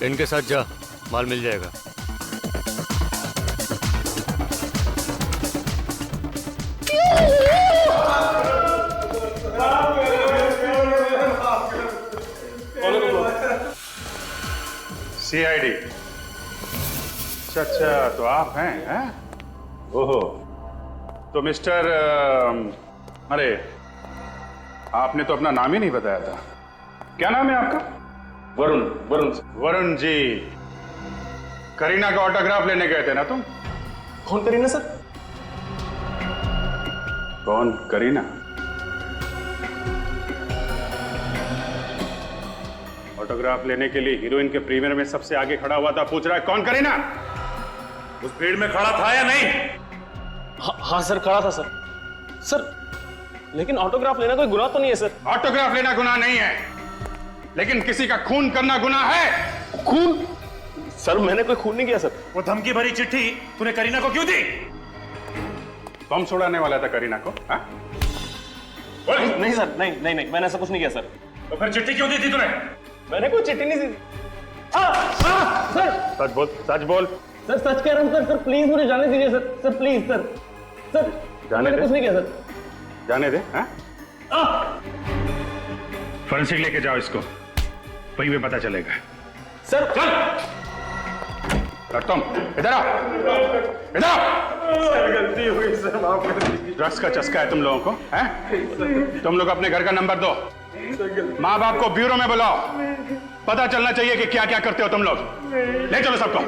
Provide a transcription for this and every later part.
इनके साथ जा, माल मिल जाएगा। सीआईडी। अच्छा, तो आप हैं? ओहो, तो मिस्टर अरे आपने तो अपना नाम ही नहीं बताया था। क्या नाम है आपका? वरुण। वरुण वरुण जी, करीना का ऑटोग्राफ लेने गए थे ना तुम? कौन करीना सर? कौन करीना? ऑटोग्राफ लेने के लिए हीरोइन के प्रीमियर में सबसे आगे खड़ा हुआ था, पूछ रहा है कौन करीना? उस भीड़ में खड़ा था या नहीं? हाँ सर, खड़ा था सर। सर लेकिन ऑटोग्राफ लेना कोई गुनाह तो नहीं है सर। ऑटोग्राफ लेना गुनाह नहीं है, लेकिन किसी का खून करना गुनाह है। खून? सर मैंने कोई खून नहीं किया सर। वो धमकी भरी चिट्ठी तूने करीना को क्यों दी? बम छुड़ाने वाला था करीना को? हाँ? नहीं सर, नहीं, मैंने ऐसा कुछ नहीं किया सर। तो फिर चिट्ठी क्यों दी थी तूने? मैंने कोई चिट्ठी नहीं दी। सर सच बोल, सच बोल। सर सच कह रहा हूँ सर, प्लीज मुझे जाने दीजिए सर, प्लीज सर, जाने मैंने दे। कुछ नहीं किया सर। जाने दे। फॉरेंसिक लेके जाओ इसको, वहीं पे पता चलेगा। सर चल, और तुम इधर आओ, इधर आओ। गलती हो गई सर, माफ कर दीजिए। ड्रग्स का चस्का है तुम लोगों को, हैं? तुम लोग अपने घर का नंबर दो, माँ बाप को ब्यूरो में बुलाओ, पता चलना चाहिए कि क्या क्या करते हो तुम लोग। ले चलो सबको।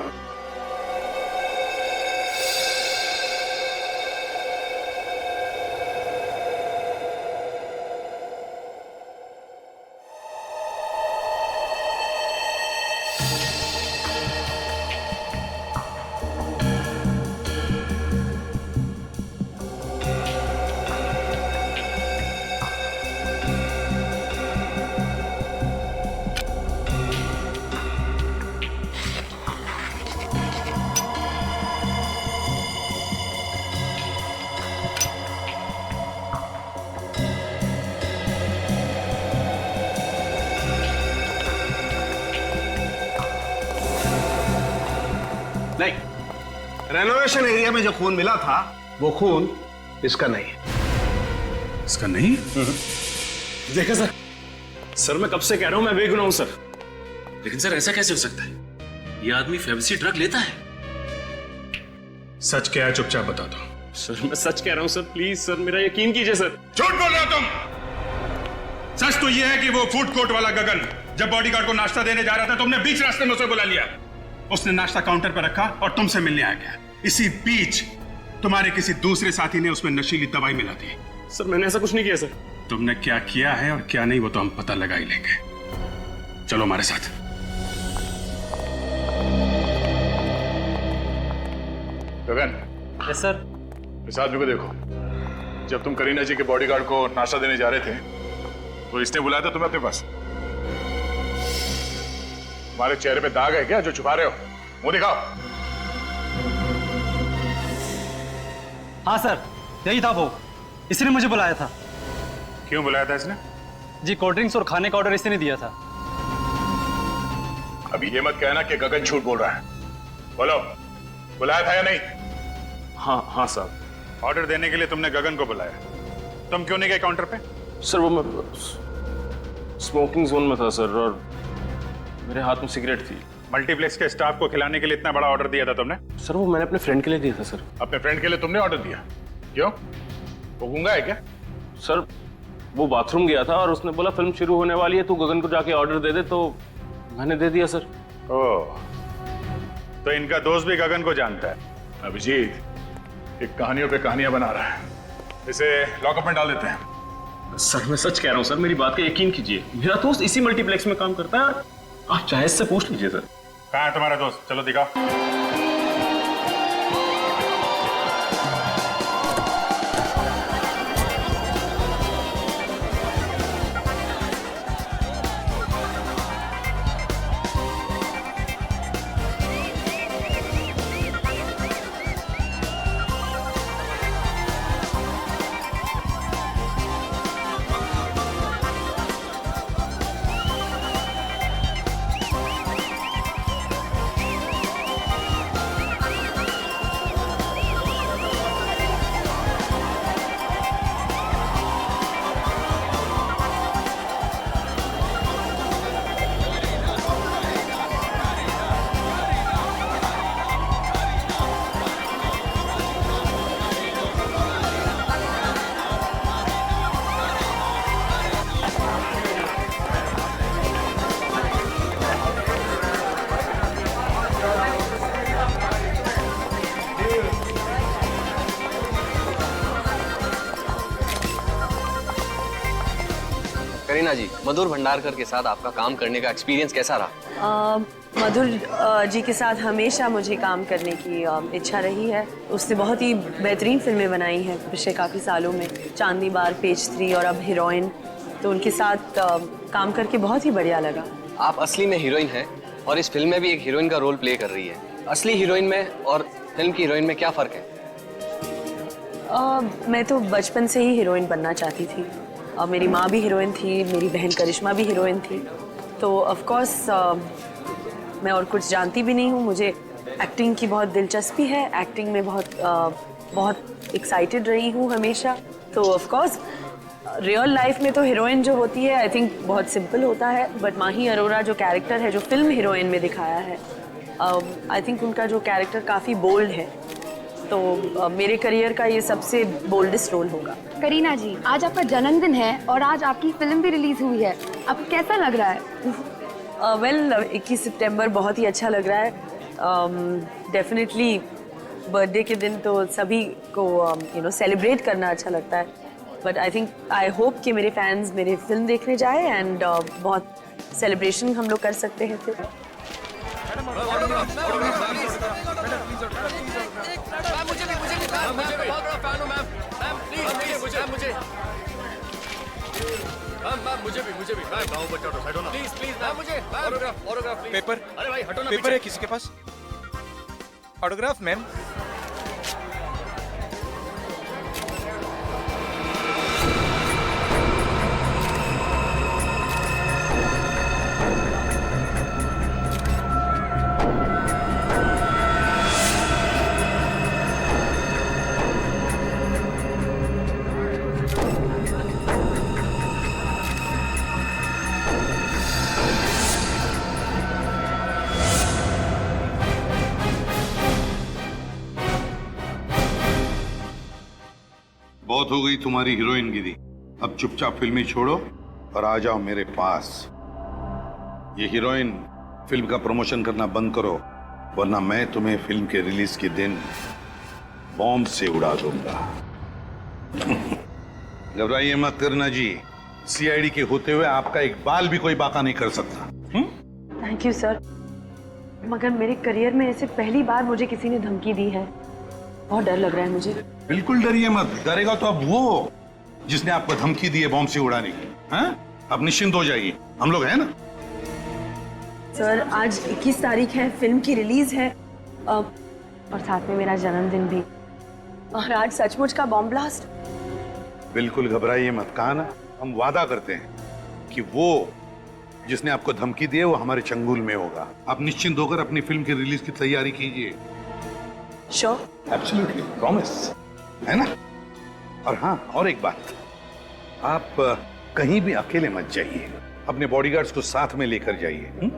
नहीं, रेनोवेशन एरिया में जो खून मिला था वो खून इसका नहीं है। इसका नहीं? देखा सर, मैं कब से कह रहा हूं मैं बेगुनाह हूं सर। लेकिन सर ऐसा कैसे हो सकता है? ये आदमी फेविसी ड्रग लेता है। सच क्या है चुपचाप बता दो। सर मैं सच कह रहा हूं सर, प्लीज सर मेरा यकीन कीजिए सर। झूठ बोल रहे हो तुम। सच तो यह है कि वो फूड कोर्ट वाला गगन जब बॉडीगार्ड को नाश्ता देने जा रहा था, तुमने बीच रास्ते में उसे बुला लिया। उसने नाश्ता काउंटर पर रखा और तुमसे मिलने आ गया। इसी बीच तुम्हारे किसी दूसरे साथी ने उसमें नशीली दवाई मिला दी। सर मैंने ऐसा कुछ नहीं किया सर। तुमने क्या किया है और क्या नहीं वो तो हम पता लगा ही लेंगे। चलो हमारे साथ। गगन। Yes sir. इस आदमी को देखो। जब तुम करीना जी के बॉडीगार्ड को नाश्ता देने जा रहे थे तो इसने बुलाया था तुम्हें अपने पास। तुम्हारे चेहरे पे दाग है क्या जो छुपा रहे हो? मुंह दिखाओ। हाँ सर, यही था वो, इसने मुझे बुलाया था। क्यों बुलाया था इसने? जी कोल्ड ड्रिंक्स और खाने का ऑर्डर इसने दिया था। अभी ये मत कहना कि गगन झूठ बोल रहा है। बोलो, बुलाया था या नहीं? हाँ साहब। ऑर्डर देने के लिए तुमने गगन को बुलाया, तुम क्यों नहीं गए काउंटर पे? सर वो मैं स्मोकिंग जोन में था सर, और मेरे हाथ में सिगरेट थी। मल्टीप्लेक्स के स्टाफ को खिलाने के लिए इतना बड़ा ऑर्डर दिया था तुमने? सर वो मैंने अपने फ्रेंड के लिए दिया था सर। अपने फ्रेंड के लिए तुमने ऑर्डर दिया? क्यों? वो गूंगा है क्या? सर वो बाथरूम गया था और उसने बोला फिल्म शुरू होने वाली है, तू गगन को जाके ऑर्डर दे दे, तो मैंने दे दिया सर। ओह, तो इनका दोस्त भी गगन को जानता है? अभिजीत एक कहानियों पे कहानियां बना रहा है, इसे लॉकअप में डाल देते हैं। सर मैं सच कह रहा हूँ सर, मेरी बात का यकीन कीजिए। मेरा दोस्त इसी मल्टीप्लेक्स में काम करता है, आप चाहे इससे पूछ लीजिए सर। कहाँ है तुम्हारा दोस्त? चलो दिखाओ। मधुर भंडारकर के साथ आपका काम करने का एक्सपीरियंस कैसा रहा? मधुर जी के साथ हमेशा मुझे काम करने की इच्छा रही है। उसने बहुत ही बेहतरीन फिल्में बनाई हैं पिछले काफ़ी सालों में, चांदनी बार, पेज 3 और अब हीरोइन। तो उनके साथ काम करके बहुत ही बढ़िया लगा। आप असली में हीरोइन हैं और इस फिल्म में भी एक हीरोइन का रोल प्ले कर रही है। असली हीरोइन में और फिल्म की हीरोइन में क्या फ़र्क है? मैं तो बचपन से ही हीरोइन बनना चाहती थी। मेरी माँ भी हीरोइन थी, मेरी बहन करिश्मा भी हीरोइन थी। तो ऑफ कोर्स मैं और कुछ जानती भी नहीं हूँ। मुझे एक्टिंग की बहुत दिलचस्पी है, एक्टिंग में बहुत एक्साइटेड रही हूँ हमेशा। तो ऑफ कोर्स रियल लाइफ में तो हीरोइन जो होती है आई थिंक बहुत सिंपल होता है, बट माही अरोरा जो कैरेक्टर है, जो फिल्म हीरोइन में दिखाया है, आई थिंक उनका जो कैरेक्टर काफ़ी बोल्ड है। तो मेरे करियर का ये सबसे बोल्डेस्ट रोल होगा। करीना जी, आज आपका जन्मदिन है और आज आपकी फिल्म भी रिलीज हुई है, आपको कैसा लग रहा है? वेल 21 सितंबर बहुत ही अच्छा लग रहा है। डेफिनेटली बर्थडे के दिन तो सभी को सेलिब्रेट करना अच्छा लगता है, बट आई होप कि मेरे फैंस मेरे फिल्म देखने जाए एंड बहुत सेलिब्रेशन हम लोग कर सकते हैं फिर। पेपर, अरे भाई हटो ना, पेपर है किसी के पास? Autograph ma'am. बहुत हो गई तुम्हारी हीरोइनगिरी। अब चुपचाप फिल्में छोड़ो और आ जाओ मेरे पास। ये हीरोइन फिल्म का प्रमोशन करना बंद करो, वरना मैं तुम्हें फिल्म के रिलीज के दिन बॉम्ब से उड़ा दूंगा। घबराइए मत करना जी, सीआईडी के होते हुए आपका एक बाल भी कोई बाका नहीं कर सकता। थैंक यू सर, मगर मेरे करियर में ऐसे पहली बार मुझे किसी ने धमकी दी है। बहुत डर लग रहा है मुझे। बिल्कुल डरिए मत, डरेगा तो अब वो जिसने आपको धमकी दी है बॉम्ब से उड़ाने की। हाँ, अब निश्चिंत हो जाइए, हम लोग हैं ना। सर आज 21 तारीख है, फिल्म की रिलीज है और साथ में मेरा जन्मदिन भी, और आज सचमुच का बॉम्ब ब्लास्ट। बिल्कुल घबराइए मत, कहा ना, हम वादा करते हैं कि वो जिसने आपको धमकी दी है वो हमारे चंगुल में होगा। आप निश्चिंत होकर अपनी फिल्म की रिलीज की तैयारी कीजिए। श्योर, एब्सोल्युटली, प्रॉमिस, है ना। और हाँ, और एक बात, आप कहीं भी अकेले मत जाइए, अपने बॉडीगार्ड्स को साथ में लेकर जाइए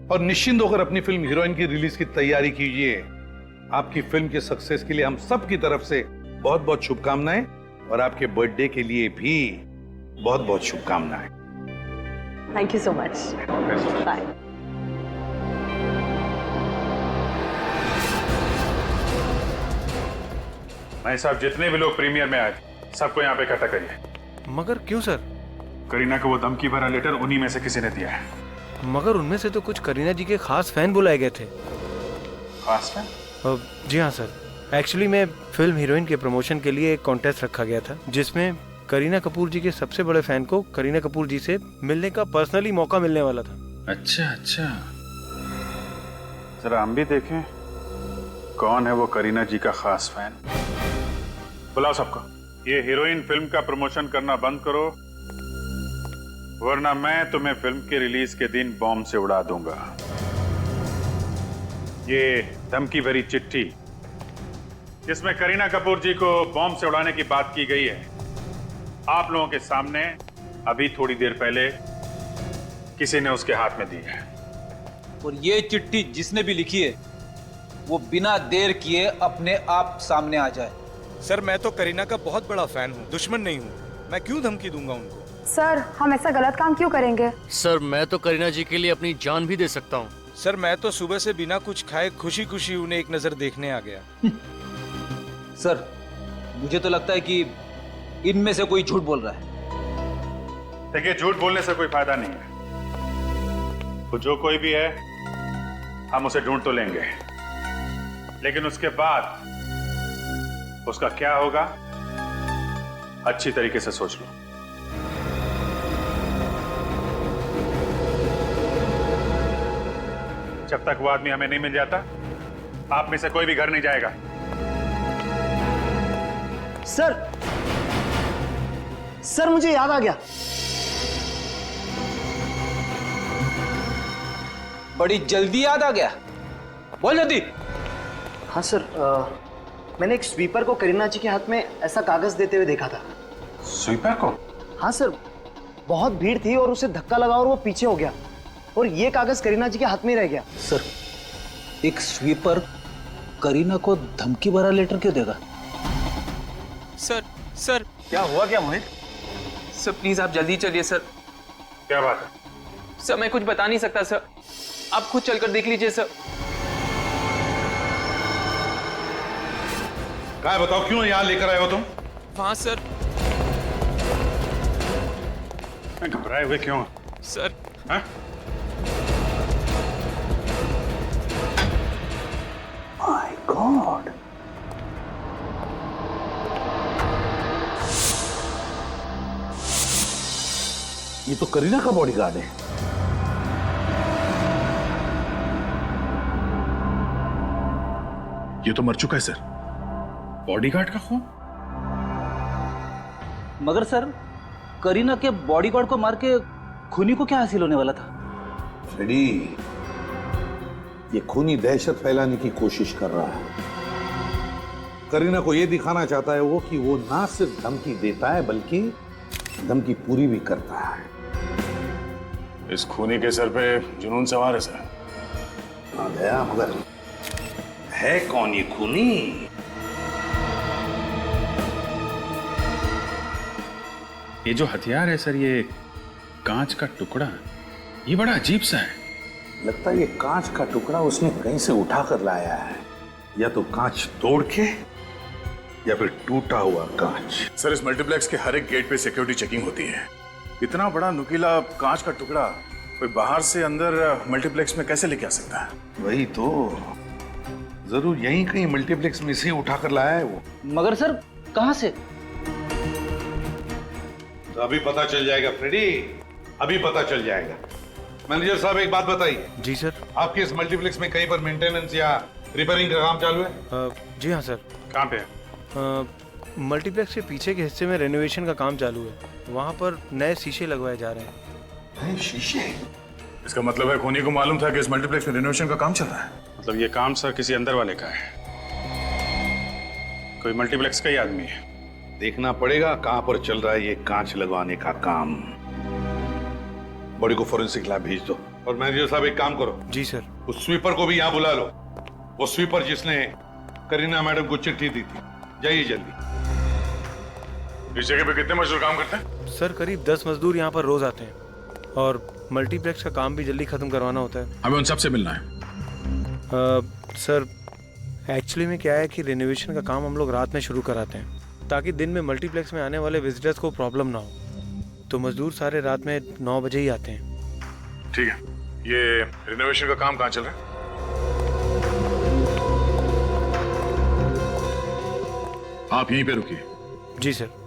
और निश्चिंत होकर अपनी फिल्म हीरोइन की रिलीज की तैयारी कीजिए। आपकी फिल्म के सक्सेस के लिए हम सब की तरफ से बहुत बहुत शुभकामनाएं, और आपके बर्थडे के लिए भी बहुत बहुत शुभकामनाएं। Thank you so much, bye. भाई साहब, जितने भी लोग प्रीमियर में आए थे सबको यहाँ पे इकट्ठा करिए। मगर क्यों सर? करीना को वो धमकी भरा लेटर उन्हीं में से किसी ने दिया है। मगर उनमें से तो कुछ करीना जी के खास फैन बुलाए गए थे। खास फैन? जी हाँ सर, एक्चुअली मैं फिल्म हीरोइन के प्रमोशन के लिए एक कॉन्टेस्ट रखा गया था, जिसमें करीना कपूर जी के सबसे बड़े फैन को करीना कपूर जी से मिलने का पर्सनली मौका मिलने वाला था। अच्छा अच्छा, जरा हम भी देखें कौन है वो करीना जी का खास फैन। बुलाओ सबको। ये हीरोइन फिल्म का प्रमोशन करना बंद करो, वरना मैं तुम्हें फिल्म के रिलीज के दिन बॉम्ब से उड़ा दूंगा। ये धमकी भरी चिट्ठी जिसमें करीना कपूर जी को बॉम्ब से उड़ाने की बात की गई है, आप लोगों के सामने अभी थोड़ी देर पहले किसी ने उसके हाथ में दी है। और ये चिट्ठी जिसने भी लिखी है वो बिना देर किए अपने आप सामने आ जाए। सर मैं तो करीना का बहुत बड़ा फैन हूँ, दुश्मन नहीं हूँ। मैं क्यों धमकी दूंगा उनको? सर हम ऐसा गलत काम क्यों करेंगे? सर मैं तो करीना जी के लिए अपनी जान भी दे सकता हूँ। सर मैं तो सुबह से बिना कुछ खाए खुशी खुशी उन्हें एक नजर देखने आ गया। सर मुझे तो लगता है कि इनमें से कोई झूठ बोल रहा है। देखिए, झूठ बोलने से कोई फायदा नहीं है। वो जो कोई भी है, हम उसे ढूंढ तो लेंगे, लेकिन उसके बाद उसका क्या होगा अच्छी तरीके से सोच लो। जब तक वो आदमी हमें नहीं मिल जाता, आप में से कोई भी घर नहीं जाएगा। सर मुझे याद आ गया। बड़ी जल्दी याद आ गया, बोल जल्दी। हाँ सर, मैंने एक स्वीपर को करीना जी के हाथ में ऐसा कागज देते हुए देखा था। स्वीपर को? हाँ सर, बहुत भीड़ थी और उसे धक्का लगा और वो पीछे हो गया और ये कागज करीना जी के हाथ में ही रह गया। सर, एक स्वीपर करीना को धमकी भरा लेटर क्यों देगा? सर क्या हुआ क्या मोहित? सर प्लीज आप जल्दी चलिए सर। क्या बात है? सर मैं कुछ बता नहीं सकता सर, आप खुद चलकर देख लीजिए सर। क्या बताओ, क्यों यहाँ लेकर आए हो तुम? वहां सर। घबराए हुए क्यों सर? हाँ? My God! ये तो करीना का बॉडीगार्ड है। ये तो मर चुका है सर। बॉडीगार्ड का खून? मगर सर, करीना के बॉडीगार्ड को मार के खूनी को क्या हासिल होने वाला था? फ्रेडी, ये खूनी दहशत फैलाने की कोशिश कर रहा है। करीना को ये दिखाना चाहता है वो कि वो ना सिर्फ धमकी देता है बल्कि धमकी पूरी भी करता है। इस खूनी के सर पे जुनून सवार है सर। हाँ गया, मगर है कौन ये खूनी? ये जो हथियार है सर, ये कांच का टुकड़ा, ये बड़ा अजीब सा है। लगता है ये कांच का टुकड़ा उसने कहीं से उठा कर लाया है, या तो कांच तोड़ के या फिर टूटा हुआ कांच। सर, इस मल्टीप्लेक्स के हर एक गेट पे सिक्योरिटी चेकिंग होती है। इतना बड़ा नुकीला कांच का टुकड़ा कोई बाहर से अंदर मल्टीप्लेक्स में कैसे लेके आ सकता है? वही तो, जरूर यहीं कहीं मल्टीप्लेक्स में से उठा कर लाया है वो। मगर सर, कहां से? तो अभी पता चल जाएगा फ्रेडी, अभी पता चल जाएगा। मैनेजर साहब, एक बात बताइए। जी सर। आपके इस मल्टीप्लेक्स में कहीं पर मेंटेनेंस या रिपेयरिंग का काम चालू है? जी हाँ सर। कहाँ पे है? मल्टीप्लेक्स के पीछे के हिस्से में रेनोवेशन का काम चालू है। वहाँ पर नए शीशे लगवाए जा रहे हैं। नए शीशे? इसका मतलब है खूनी को मालूम था कि इस मल्टीप्लेक्स में रेनोवेशन का काम चल रहा है। मतलब ये काम सर किसी अंदर वाले का है, कोई मल्टीप्लेक्स का ही आदमी है। देखना पड़ेगा कहां पर चल रहा है ये कांच लगवाने का काम। बॉडी को फोरेंसिक लैब भेज दो। और मैनेजर साहब, एक काम करो। जी सर। उस स्वीपर को भी यहाँ बुला लो, वो स्वीपर जिसने करीना मैडम को चिट्ठी दी थी। जाइए जल्दी। इस जगह पे कितने मजदूर काम करते हैं? सर करीब 10 मजदूर यहाँ पर रोज आते हैं और मल्टीप्लेक्स का काम भी जल्दी खत्म करवाना होता है। हमें उन सबसे मिलना है। सर एक्चुअली में क्या है कि रेनोवेशन का काम हम लोग रात में शुरू कराते हैं ताकि दिन में मल्टीप्लेक्स में आने वाले विजिटर्स को प्रॉब्लम ना हो। तो मजदूर सारे रात में 9 बजे ही आते हैं। ठीक है, ये रेनोवेशन का काम कहाँ चल रहा है? आप यहीं पे रुकिए। जी सर।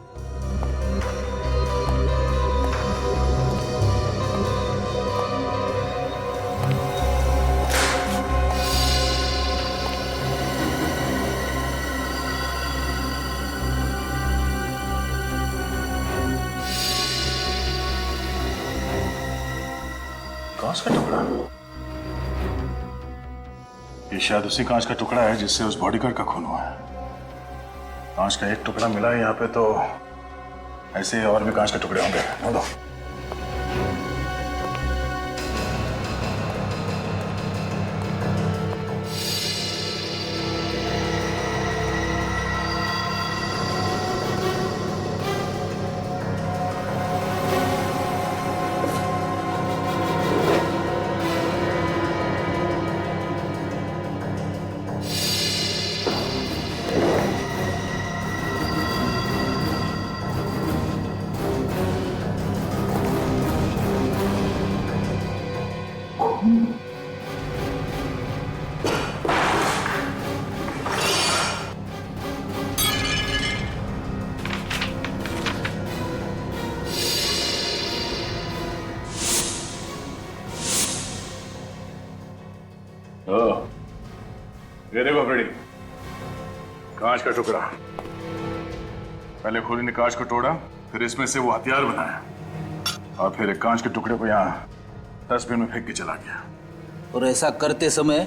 कांच का टुकड़ा? ये शायद उसी कांच का टुकड़ा है जिससे उस बॉडीगार्ड का खून हुआ है। कांच का एक टुकड़ा मिला है यहाँ पे, तो ऐसे और भी कांच के टुकड़े होंगे। ढूंढो। ये देखो फ्रेडी, कांच का टुकड़ा। पहले खोली ने कांच को तोड़ा, फिर इसमें से वो हथियार बनाया और फिर एक कांच के टुकड़े को यहाँ डस्टबिन में फेंक के चला गया। और ऐसा करते समय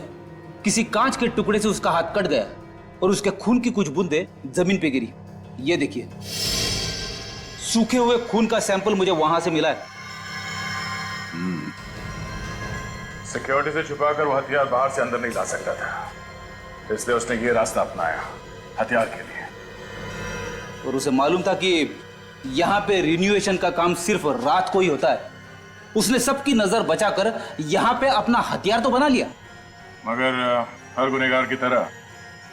किसी कांच के टुकड़े से उसका हाथ कट गया और उसके खून की कुछ बूंदें जमीन पे गिरी। ये देखिए, सूखे हुए खून का सैंपल मुझे वहां से मिला है। सिक्योरिटी से छुपाकर वो हथियार बाहर से अंदर नहीं ला सकता था, इसलिए उसने ये रास्ता अपनाया हथियार के लिए। और उसे मालूम था कि यहाँ पे रिन्यूएशन का काम सिर्फ रात को ही होता है। उसने सबकी नजर बचाकर यहाँ पे अपना हथियार तो बना लिया। मगर हर गुनहगार की तरह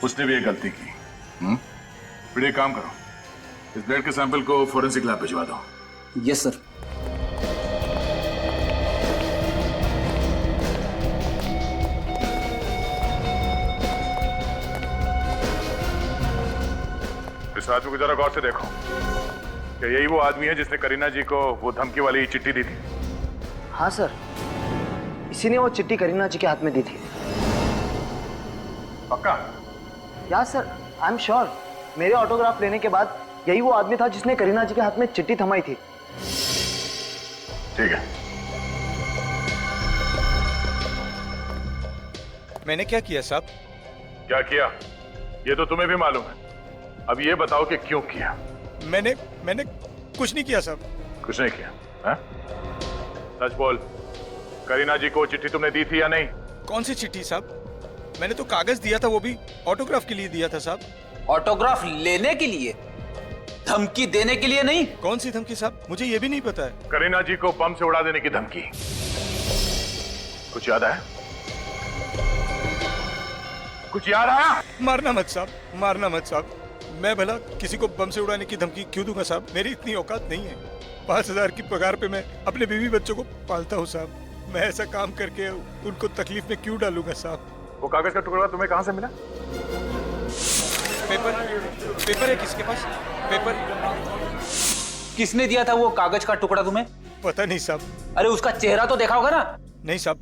उसने भी एक गलती की। फिर एक काम करो, इस ब्लड के सैंपल को फोरेंसिक लैब भिजवा दो। Yes sir. इस आदमी को जरा गौर से देखो, क्या यही वो आदमी है जिसने करीना जी को वो धमकी वाली चिट्ठी दी थी? हाँ सर, इसी ने वो चिट्ठी करीना जी के हाथ में दी थी। पक्का? या सर, आई एम श्योर। मेरे ऑटोग्राफ लेने के बाद यही वो आदमी था जिसने करीना जी के हाथ में चिट्ठी थमाई थी। ठीक है। मैंने क्या किया साहब? क्या किया ये तो तुम्हें भी मालूम है। अब ये बताओ कि क्यों किया? मैंने कुछ नहीं किया साहब। कुछ नहीं किया है? सच बोल, करीना जी को चिट्ठी तुमने दी थी या नहीं? कौन सी चिट्ठी साहब? मैंने तो कागज दिया था, वो भी ऑटोग्राफ के लिए दिया था साहब। ऑटोग्राफ लेने के लिए, धमकी देने के लिए नहीं। कौन सी धमकी साहब? मुझे ये भी नहीं पता है। करीना जी को बम से उड़ा देने की धमकी। कुछ याद आया? कुछ याद आया? मारना मत साहब, मारना मत साहब। मैं भला किसी को बम से उड़ाने की धमकी क्यों दूंगा साहब? मेरी इतनी औकात नहीं है। 5,000 की पगार पे मैं अपने बीवी बच्चों को पालता हूँ साहब। मैं ऐसा काम करके उनको तकलीफ में क्यों डालूंगा साहब? वो कागज का टुकड़ा तुम्हें कहाँ से मिला? पेपर है किसके पास? पेपर किसने दिया था वो कागज का टुकड़ा तुम्हें? पता नहीं साहब। अरे उसका चेहरा तो देखा होगा ना? नहीं साहब,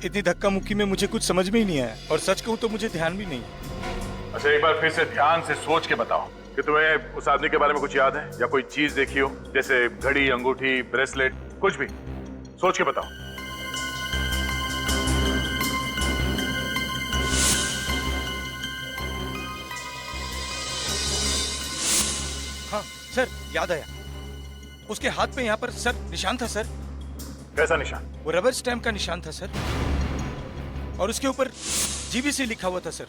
इतनी धक्का मुक्की में मुझे कुछ समझ में ही नहीं आया, और सच कहूँ तो मुझे ध्यान भी नहीं। अच्छा, एक बार फिर से ध्यान से सोच के बताओ कि तुम्हें उस आदमी के बारे में कुछ याद है या कोई चीज देखी हो, जैसे घड़ी, अंगूठी, ब्रेसलेट, कुछ भी। सोच के बताओ। हाँ सर, याद आया। उसके हाथ पे यहाँ पर सर निशान था सर। कैसा निशान? वो रबर स्टैम्प का निशान था सर, और उसके ऊपर जीबीसी लिखा हुआ था सर।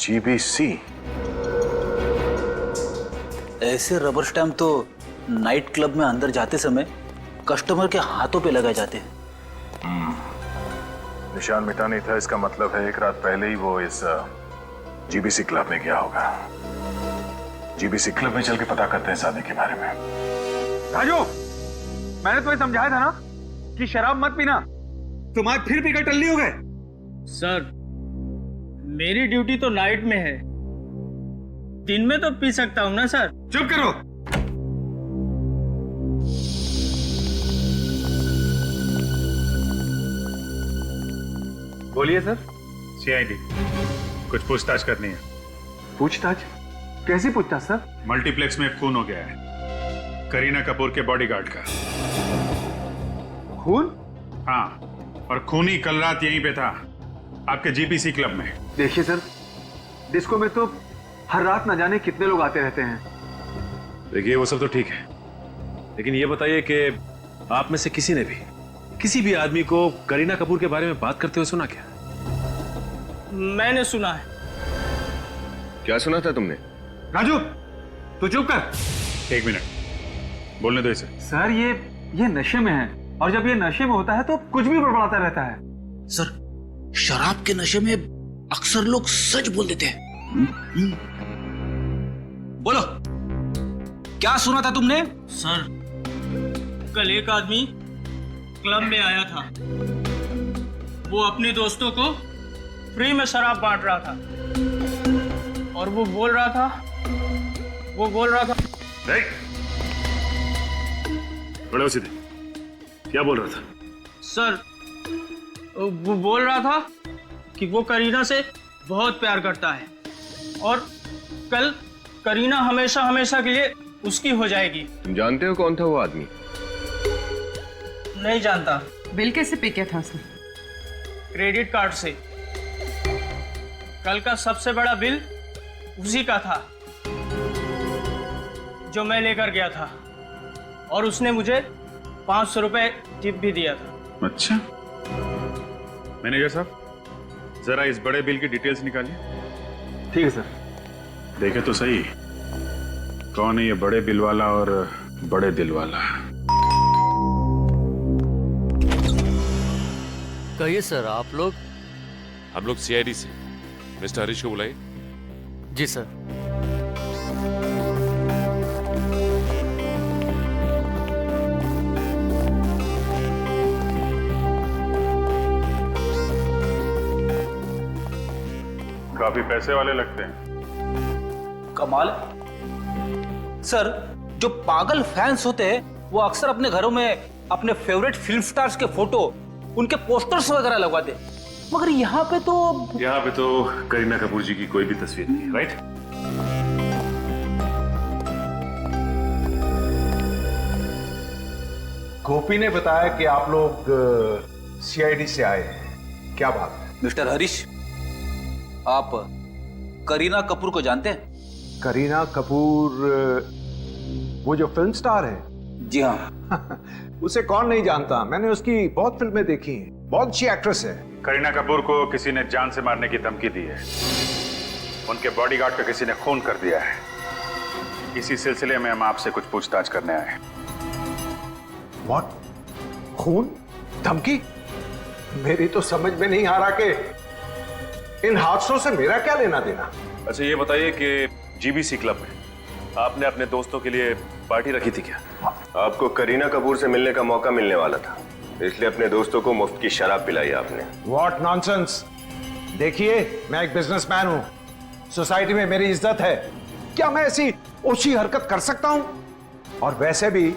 जीबीसी? ऐसे रबर स्टैम्प तो नाइट क्लब में अंदर जाते समय कस्टमर के हाथों पे लगाए जाते हैं। निशान मिटा नहीं था, इसका मतलब है एक रात पहले ही वो इस जीबीसी क्लब में गया होगा। जीबीसी क्लब में चल के पता करते हैं इस आदमी के बारे में। राजू, मैंने तुम्हें समझाया था ना कि शराब मत पीना। तुम आज फिर पीकर टल्ली हो गए। सर, मेरी ड्यूटी तो नाइट में है, दिन में तो पी सकता हूँ ना सर। चुप करो। बोलिए सर। सीआईडी, कुछ पूछताछ करनी है। पूछताछ? कैसी पूछताछ सर? मल्टीप्लेक्स में खून हो गया है, करीना कपूर के बॉडीगार्ड का। खून? हाँ, और खूनी कल रात यहीं पे था, आपके जीपीसी क्लब में। देखिए सर, डिस्को में तो हर रात न जाने कितने लोग आते रहते हैं। देखिए वो सब तो ठीक है, लेकिन ये बताइए कि आप में से किसी ने भी किसी भी आदमी को करीना कपूर के बारे में बात करते हुए सुना क्या? मैंने सुना है। क्या सुना था तुमने? राजू, तू चुप कर। एक मिनट, बोलने दो इसे। सर, ये नशे में है, और जब ये नशे में होता है तो कुछ भी बड़बड़ाता रहता है। सर, शराब के नशे में अक्सर लोग सच बोल देते हैं। बोलो, क्या सुना था तुमने? सर, कल एक आदमी क्लब में आया था वो अपने दोस्तों को फ्री में शराब बांट रहा था और वो बोल रहा था बड़े हो सीधे, क्या बोल रहा था? सर, वो बोल रहा था कि वो करीना से बहुत प्यार करता है और कल करीना हमेशा हमेशा के लिए उसकी हो जाएगी। तुम जानते हो कौन था वो आदमी? नहीं जानता। बिल कैसे पे किया था उसने? क्रेडिट कार्ड से। कल का सबसे बड़ा बिल उसी का था जो मैं लेकर गया था और उसने मुझे 500 रुपए टिप भी दिया था। अच्छा, मैनेजर साहब जरा इस बड़े बिल की डिटेल्स निकालिए। ठीक है सर। देखे तो सही कौन है ये बड़े बिल वाला और बड़े दिल वाला। कहिए सर, आप लोग? हम लोग सीआईडी से। मिस्टर हरीश को बुलाइए। जी सर। काफी पैसे वाले लगते हैं। कमाल। सर, जो पागल फैंस होते हैं वो अक्सर अपने घरों में अपने फेवरेट फिल्म स्टार्स के फोटो, उनके पोस्टर्स वगैरह लगवाते, मगर यहाँ पे तो करीना कपूर जी की कोई भी तस्वीर नहीं है, राइट? गोपी ने बताया कि आप लोग सीआईडी से आए हैं, क्या बात है? मिस्टर हरीश, आप करीना कपूर को जानते हैं? करीना कपूर, वो जो फिल्म स्टार है? जी हाँ। उसे कौन नहीं जानता, मैंने उसकी बहुत फिल्में देखी हैं, बहुत अच्छी एक्ट्रेस है। करीना कपूर को किसी ने जान से मारने की धमकी दी है, उनके बॉडीगार्ड का किसी ने खून कर दिया है। इसी सिलसिले में हम आपसे कुछ पूछताछ करने आए हैं। व्हाट? खून? धमकी? मेरी तो समझ में नहीं आ रहा कि इन हादसों से मेरा क्या लेना देना। अच्छा ये बताइए कि जीबीसी क्लब में आपने अपने दोस्तों के लिए पार्टी रखी थी क्या? आपको करीना कपूर से मिलने का मौका मिलने वाला था, इसलिए अपने दोस्तों को मुफ्त की शराब पिलाई आपने। What nonsense. देखिए, मैं एक बिजनेसमैन हूं, सोसाइटी में मेरी इज्जत है, क्या मैं ऐसी ओछी हरकत कर सकता हूं? और वैसे भी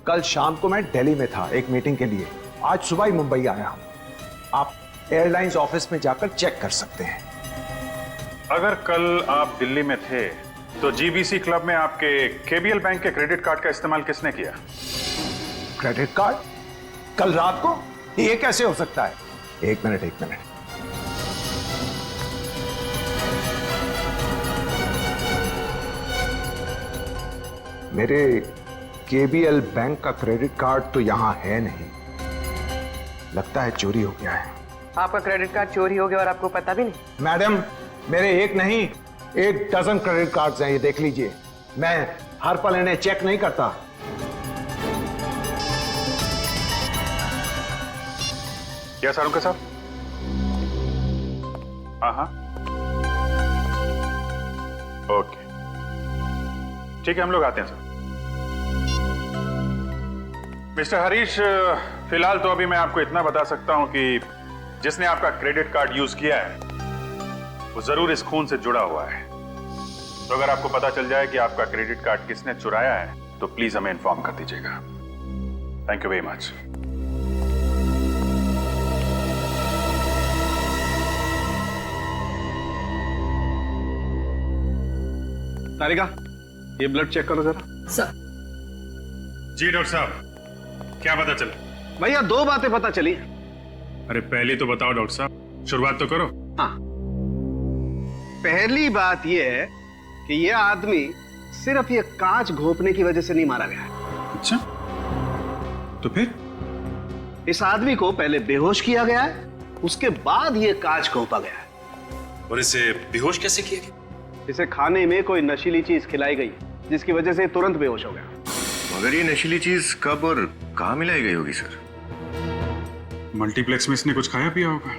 कल शाम को मैं दिल्ली में था एक मीटिंग के लिए, आज सुबह ही मुंबई आया हूं। आप एयरलाइंस ऑफिस में जाकर चेक कर सकते हैं। अगर कल आप दिल्ली में थे तो जीबीसी क्लब में आपके केबीएल बैंक के क्रेडिट कार्ड का इस्तेमाल किसने किया? Credit card? कल रात को? ये कैसे हो सकता है? एक मिनट। मेरे केबीएल बैंक का क्रेडिट कार्ड तो यहां है नहीं, लगता है चोरी हो गया है। आपका क्रेडिट कार्ड चोरी हो गया और आपको पता भी नहीं? मैडम, मेरे एक नहीं 1 डजन क्रेडिट कार्ड्स हैं, ये देख लीजिए। मैं हर पल इन्हें चेक नहीं करता। क्या सारू के साहब? हाँ, ओके, ठीक है, हम लोग आते हैं सर। मिस्टर हरीश, फिलहाल तो अभी मैं आपको इतना बता सकता हूं कि जिसने आपका क्रेडिट कार्ड यूज किया है वो जरूर इस खून से जुड़ा हुआ है। तो अगर आपको पता चल जाए कि आपका क्रेडिट कार्ड किसने चुराया है तो प्लीज हमें इन्फॉर्म कर दीजिएगा। Thank you very much. Tarika, ये ब्लड चेक करो जरा। सर। जी डॉक्टर साहब, क्या पता चला? भैया 2 बातें पता चली। अरे पहली तो बताओ डॉक्टर साहब, शुरुआत तो करो। हाँ, पहली बात यह है कि यह आदमी सिर्फ ये कांच घोंपने की वजह से नहीं मारा गया है। अच्छा, तो फिर? इस आदमी को पहले बेहोश किया गया है, उसके बाद ये कांच घोंपा गया है। और इसे बेहोश कैसे किया गया? इसे खाने में कोई नशीली चीज खिलाई गई जिसकी वजह से तुरंत बेहोश हो गया। मगर ये नशीली चीज कब और कहां मिलाई गई होगी सर? मल्टीप्लेक्स में इसने कुछ खाया पिया होगा।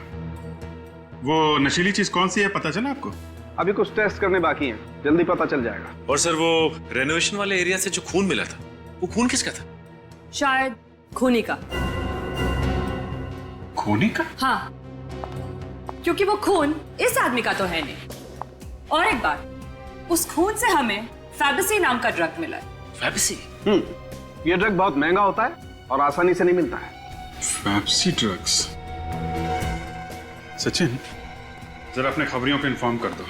वो नशीली चीज कौन सी है, पता चला आपको? अभी कुछ टेस्ट करने बाकी हैं, जल्दी पता चल जाएगा। और सर, वो रेनोवेशन वाले एरिया से जो खून मिला था, वो खून किसका था? शायद खूनी का। खूनी का? हाँ, क्योंकि वो खून इस आदमी का तो है नहीं। और एक बात, उस खून से हमें फैबसी नाम का ड्रग मिला है। फैबसी? ये ड्रग बहुत महंगा होता है और आसानी से नहीं मिलता है। फैबसी ड्रग्स? सचिन, जरा अपने खबरियों को इन्फॉर्म कर दो,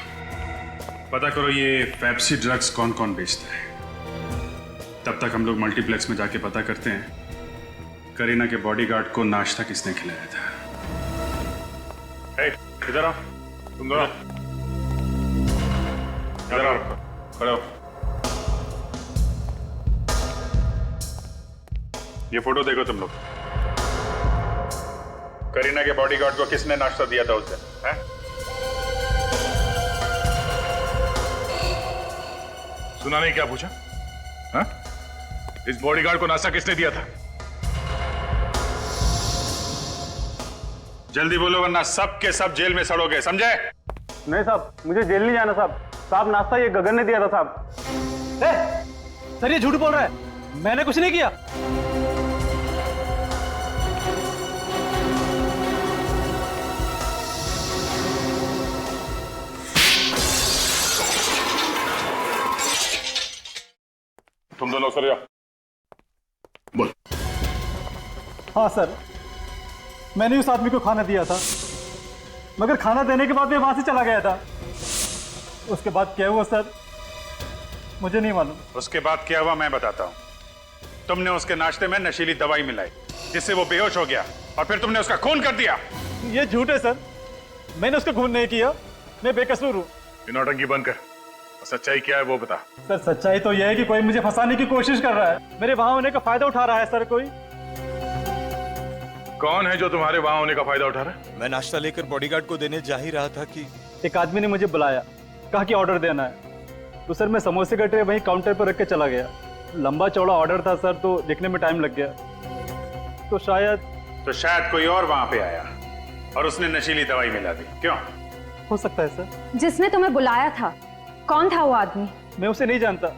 पता करो ये फैबसी ड्रग्स कौन कौन बेचता है। तब तक हम लोग मल्टीप्लेक्स में जाके पता करते हैं करीना के बॉडीगार्ड को नाश्ता किसने खिलाया था। इधर आओ, तुम दोनों इधर आओ, खड़े हो। ये फोटो देखो तुम लोग। करीना के बॉडीगार्ड को किसने नाश्ता दिया था उस दिन, हैं? सुना नहीं क्या पूछा? हाँ? इस बॉडीगार्ड को नाश्ता किसने दिया था? जल्दी बोलो वरना सब के सब जेल में सड़ोगे, समझे? नहीं साहब, मुझे जेल नहीं जाना साहब। साहब नाश्ता ये गगन ने दिया था साहब। सर ये झूठ बोल रहा है, मैंने कुछ नहीं किया। तुम दोनों सर जाओ। बोल। हाँ सर, मैंने उस आदमी को खाना दिया था, मगर खाना देने के बाद मैं वहां से चला गया था। उसके बाद क्या हुआ सर, मुझे नहीं मालूम। उसके बाद क्या हुआ मैं बताता हूँ। तुमने उसके नाश्ते में नशीली दवाई मिलाई जिससे वो बेहोश हो गया और फिर तुमने उसका खून कर दिया। ये झूठ है सर, मैंने उसका खून नहीं किया, मैं बेकसूर हूँ। नौटंकी बंद कर, सच्चाई क्या है वो बता। सर सच्चाई तो यह है कि कोई मुझे फंसाने की कोशिश कर रहा है, मेरे वहां होने का फायदा उठा रहा है सर। कोई कौन है जो तुम्हारे वहां होने का फायदा उठा रहा है? मैं नाश्ता लेकर बॉडीगार्ड को देने जा ही रहा था कि एक आदमी ने मुझे बुलाया, कहा कि ऑर्डर देना है। तो सर मैं समोसे का ट्रे वहीं काउंटर पर रख के चला गया। लंबा चौड़ा ऑर्डर था सर, तो लिखने में टाइम लग गया। तो शायद कोई और वहां पे आया और उसने नशीली दवाई मिला दी। क्यों? हो सकता है सर। जिसने तुम्हें बुलाया था, कौन था वो आदमी? मैं उसे नहीं जानता,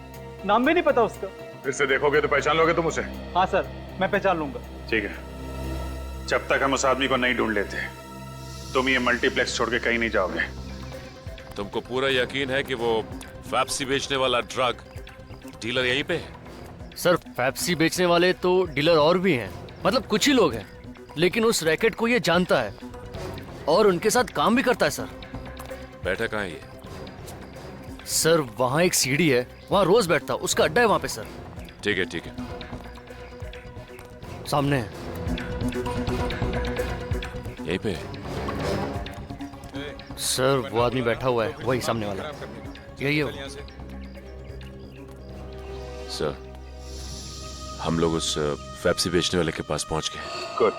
नाम भी नहीं पता उसका। फिर से देखोगे तो पहचान लोगे तुम उसे? हाँ सर, मैं पहचान लूंगा। ठीक है, जब तक हम उस आदमी को नहीं ढूंढ लेते तुम ये मल्टीप्लेक्स छोड़ के कहीं नहीं जाओगे। तुमको पूरा यकीन है कि वो फैप्सी बेचने वाला ड्रग डीलर यहीं पे है? सर फैप्सी बेचने वाले तो डीलर और भी हैं, मतलब कुछ ही लोग हैं, लेकिन उस रैकेट को ये जानता है और उनके साथ काम भी करता है सर। बैठा कहाँ है ये? सर वहाँ एक सीढ़ी है, वहाँ रोज बैठता, उसका अड्डा है वहाँ पे सर। ठीक है ठीक है, सामने है। यहीं पे? सर वो आदमी बैठा हुआ है, वही सामने वाला, यही है वो। सर हम लोग उस फैप्सी बेचने वाले के पास पहुंच गए। गुड,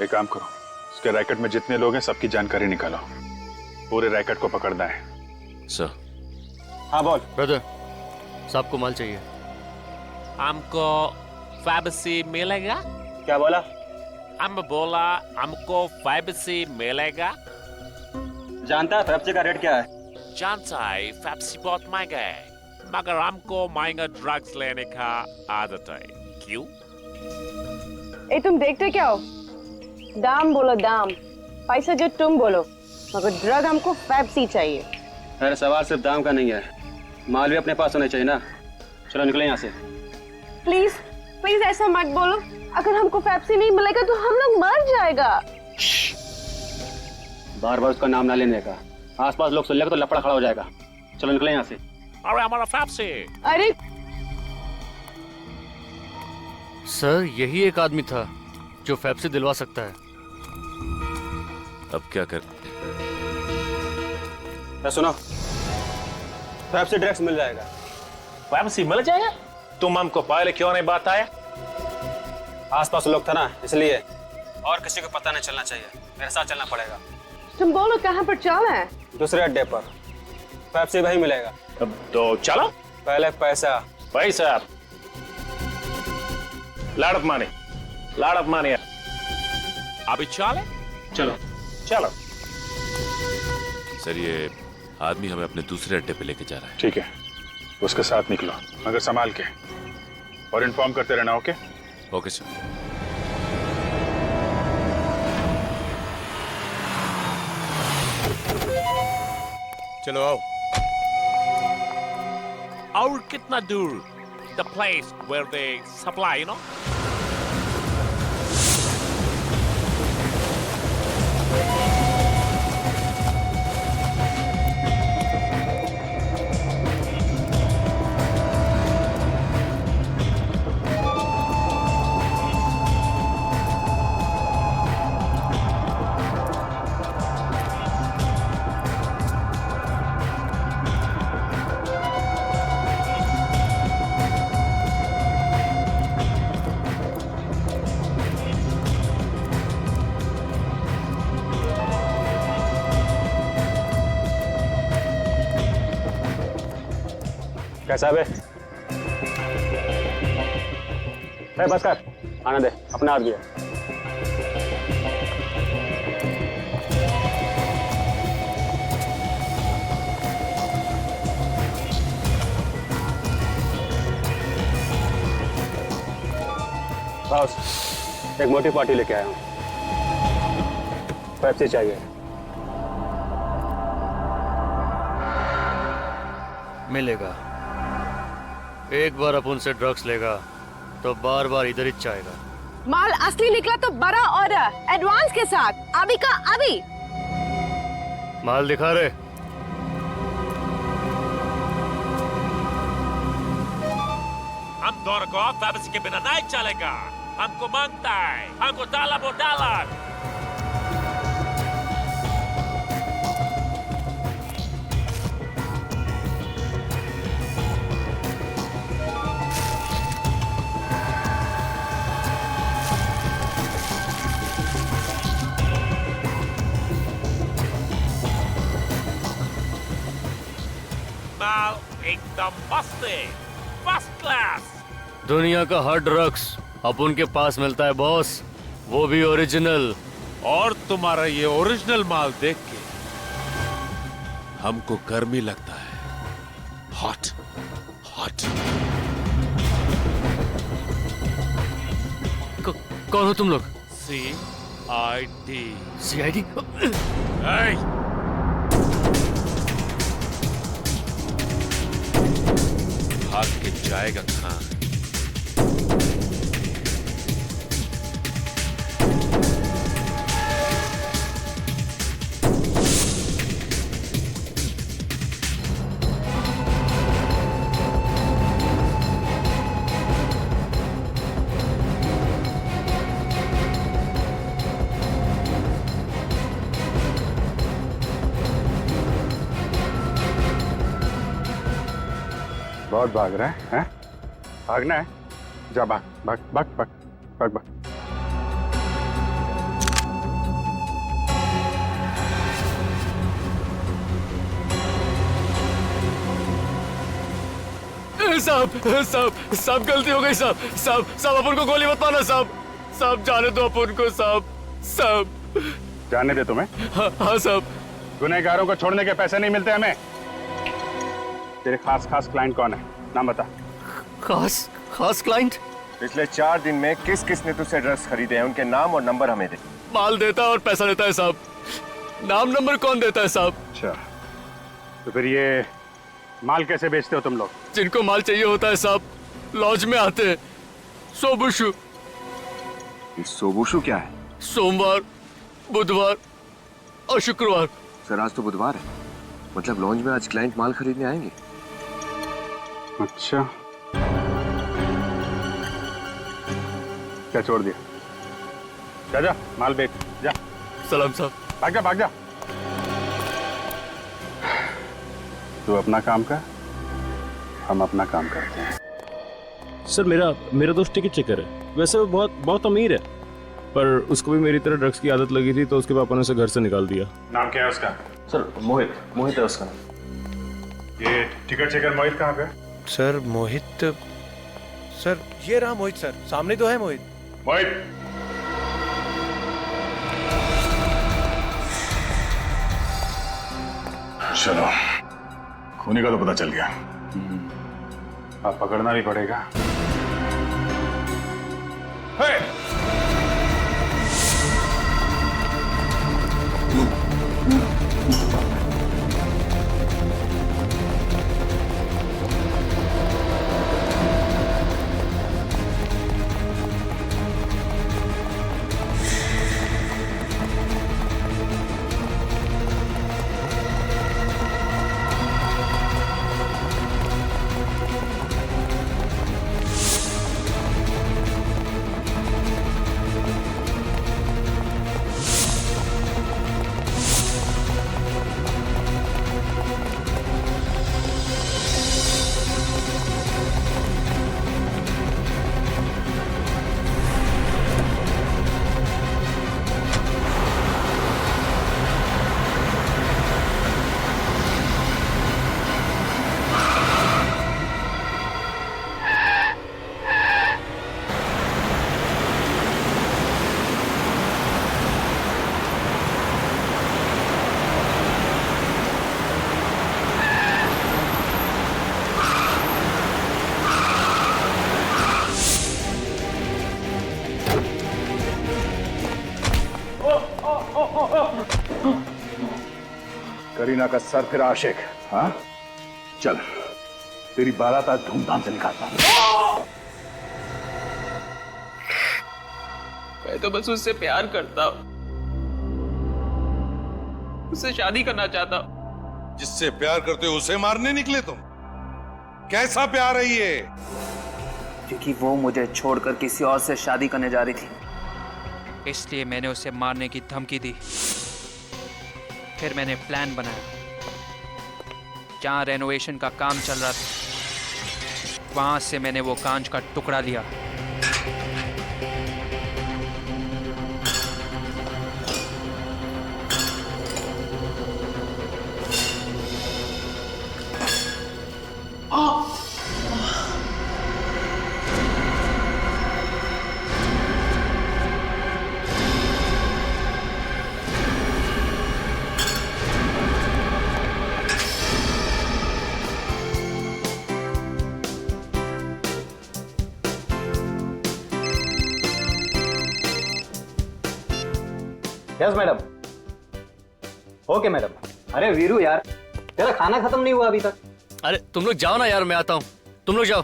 एक काम करो, उसके रैकेट में जितने लोग हैं सबकी जानकारी निकालो, पूरे रैकेट को पकड़ना है। सर। हाँ बोल। ब्रदर, साहब को माल चाहिए। हमको फैबसी मिलेगा? क्या बोला? हम बोला हमको फैबसी मिलेगा। जानता है फैबसी का रेट क्या है? जानता है, फैबसी बहुत महंगा है, मगर हमको महंगा ड्रग्स लेने का आदत है। क्यों? ए तुम देखते क्या हो? दाम बोलो दाम, पैसा जो तुम बोलो, मगर ड्रग हमको फैबसी चाहिए। अरे सवाल सिर्फ दाम का नहीं है, माल भी अपने पास होना चाहिए ना। चलो निकले यहाँ से। प्लीज प्लीज ऐसा मत बोलो, अगर हमको फैबसी नहीं मिलेगा तो हम लोग मर जाएगा। बार बार उसका नाम ना लेने का, आसपास लोग सुन लेगा तो लफड़ा खड़ा हो जाएगा। चलो निकले यहाँ से। अरे हमारा फैबसी। अरे सर यही एक आदमी था जो फैबसी दिलवा सकता है। अब क्या कर? सुनो, फैबसी ड्रग्स मिल जाएगा। फैबसी मिल जाएगा? तुम हमको पहले क्यों नहीं बताया? आसपास लोग था ना, इसलिए। और किसी को पता नहीं चलना चाहिए, मेरे साथ चलना पड़ेगा। तुम बोलो कहाँ पर चलना है? दूसरे अड्डे पर, फैबसी वही मिलेगा। अब तो चलो। पहले पैसा। पैसा? लाड़प माने, लाड़प माने। अभी चले? चलो चलो। सर ये आदमी हमें अपने दूसरे अड्डे पे लेके जा रहा है। ठीक है, उसके साथ निकलो, मगर संभाल के, और इन्फॉर्म करते रहना। ओके? Okay sir. चलो आओ। और कितना दूर? The place where they supply, you know? कैसा है बे? बस कर, आने दे, अपने हाथ गया। बॉस, एक मोटी पार्टी लेके आया हूँ। पेप्सी चाहिए। मिलेगा। एक बार अपन से ड्रग्स लेगा तो बार बार इधर ही चाहेगा। माल असली निकला तो बड़ा ऑर्डर, एडवांस के साथ, अभी का अभी। माल दिखा रहे। हम दोनों को फैबसी के बिना नहीं चलेगा। हमको मांगता है, हमको $1 माल एकदम मस्त है, फर्स्ट क्लास। दुनिया का हर ड्रग्स अपन के पास मिलता है बॉस, वो भी ओरिजिनल। और तुम्हारा ये ओरिजिनल माल देख के हमको गर्मी लगता है। Hot hot. कौन हो तुम लोग? CID। CID? भाग के जाएगा कहाँ? बहुत भाग रहा है, हैं? भागना है? जा भाग भाग भाग भाग भाग भाग। साहब गलती हो गई साहब अपन को गोली मत मारना साहब जाने दो अपन को साहब। जाने दे तुम्हें? हाँ साहब। गुनहगारों को छोड़ने के पैसे नहीं मिलते हमें। तेरे खास क्लाइंट कौन है? नाम बता। खास क्लाइंट? पिछले 4 दिन में किस किसने तुझसे ड्रग्स खरीदे हैं, उनके नाम और नंबर हमें दे। माल देता है और पैसा देता है साहब, नाम नंबर कौन देता है साहब? अच्छा, तो फिर ये माल कैसे बेचते हो तुम लोग? जिनको माल चाहिए होता है साहब लॉज में आते हैं। सोबुशु। सोबुशु क्या है? सोमवार, बुधवार और शुक्रवार। सर आज तो बुधवार है, मतलब लॉन्ज में आज क्लाइंट माल खरीदने आएंगे। अच्छा, क्या छोड़ दिया? जा माल बेच जा। सलाम साहब। भाग जा। तू अपना काम कर, हम अपना काम करते हैं। सर मेरा दोस्त टिकट चेकर है, वैसे वो बहुत अमीर है, पर उसको भी मेरी तरह ड्रग्स की आदत लगी थी तो उसके पापा ने उसे घर से निकाल दिया। नाम क्या है उसका? सर मोहित है उसका नाम। ये टिकट चेकर मोहित कहाँ पे? सर मोहित, सर ये रहा मोहित सर, सामने तो है मोहित। चलो, खूनी का तो पता चल गया। अब पकड़ना भी पड़ेगा। करीना का सर फिर आशिक, हाँ? चल, तेरी बारात आज धूमधाम से निकालता हूं। मैं तो बस उससे प्यार करता हूँ, उससे शादी करना चाहता हूँ। जिससे प्यार करते हो उसे मारने निकले तुम? कैसा प्यार है ये? क्योंकि वो मुझे छोड़कर किसी और से शादी करने जा रही थी, इसलिए मैंने उसे मारने की धमकी दी। फिर मैंने प्लान बनाया। जहाँ रेनोवेशन का काम चल रहा था, वहां से मैंने वो कांच का टुकड़ा लिया। Yes madam. Okay madam. अरे वीरू यार, तेरा खाना खत्म नहीं हुआ अभी तक। अरे तुम लोग जाओ ना यार, मैं आता हूँ, तुम लोग जाओ।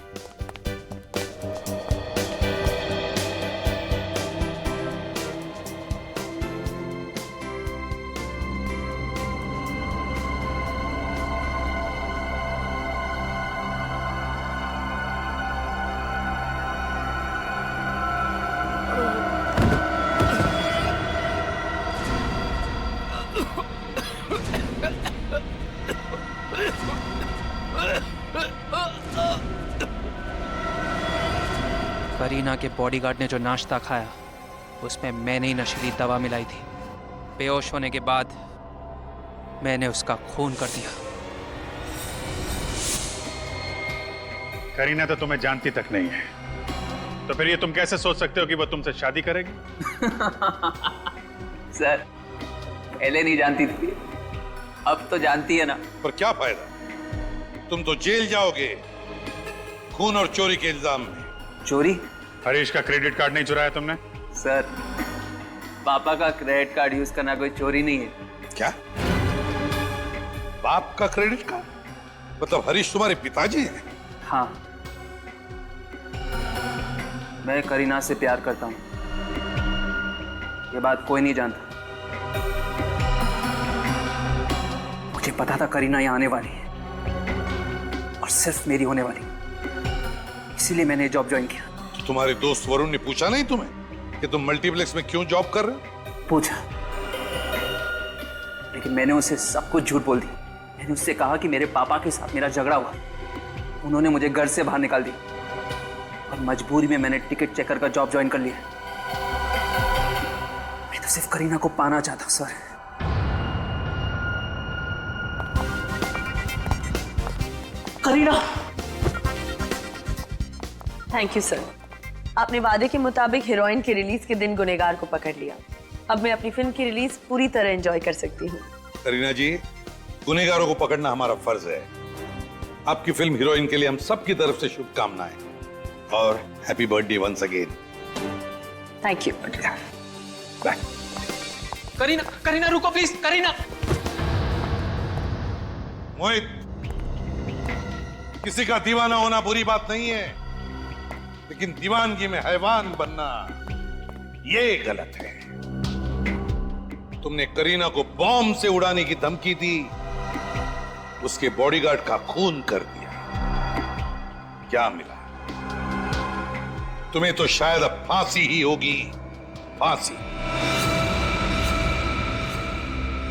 करीना के बॉडीगार्ड ने जो नाश्ता खाया, उसमें मैंने ही नशीली दवा मिलाई थी। बेहोश होने के बाद मैंने उसका खून कर दिया। करीना तो तुम्हें जानती तक नहीं है, तो फिर ये तुम कैसे सोच सकते हो कि वो तुमसे शादी करेगी? सर, पहले नहीं जानती थी, अब तो जानती है ना। पर क्या फायदा, तुम तो जेल जाओगे खून और चोरी के इल्जाम में। चोरी? हरीश का क्रेडिट कार्ड नहीं चुराया तुमने? सर, पापा का क्रेडिट कार्ड यूज करना कोई चोरी नहीं है। क्या? बाप का क्रेडिट कार्ड? मतलब हरीश तुम्हारे पिताजी हैं? हाँ, मैं करीना से प्यार करता हूँ, ये बात कोई नहीं जानता। मुझे पता था करीना यहाँ आने वाली है और सिर्फ मेरी होने वाली, इसीलिए मैंने जॉब ज्वाइन किया। तो तुम्हारे दोस्त वरुण ने पूछा नहीं तुम्हें कि तुम मल्टीप्लेक्स में क्यों जॉब कर रहे हो? पूछा, लेकिन मैंने उसे सब कुछ झूठ बोल दी। मैंने उससे कहा कि मेरे पापा के साथ मेरा झगड़ा हुआ, उन्होंने मुझे घर से बाहर निकाल दिया और मजबूरी में मैंने टिकट चेकर का जॉब ज्वाइन कर लिया। मैं तो सिर्फ करीना को पाना चाहता हूं sir. Kareena, thank you sir. आपने वादे के मुताबिक हीरोइन के रिलीज के दिन गुनहगार को पकड़ लिया। अब मैं अपनी फिल्म की रिलीज पूरी तरह एंजॉय कर सकती हूँ। करीना जी, गुनहगारों को पकड़ना हमारा फर्ज है। आपकी फिल्म हीरोइन के लिए हम सबकी तरफ से शुभकामनाएं और happy birthday once again. Thank you. Bye. Kareena, Kareena रुको प्लीज, करीना। मोहित, किसी का दीवाना होना बुरी बात नहीं है, लेकिन दीवानगी में हैवान बनना ये गलत है। तुमने करीना को बॉम्ब से उड़ाने की धमकी दी, उसके बॉडीगार्ड का खून कर दिया। क्या मिला? तुम्हें तो शायद अब फांसी ही होगी, फांसी।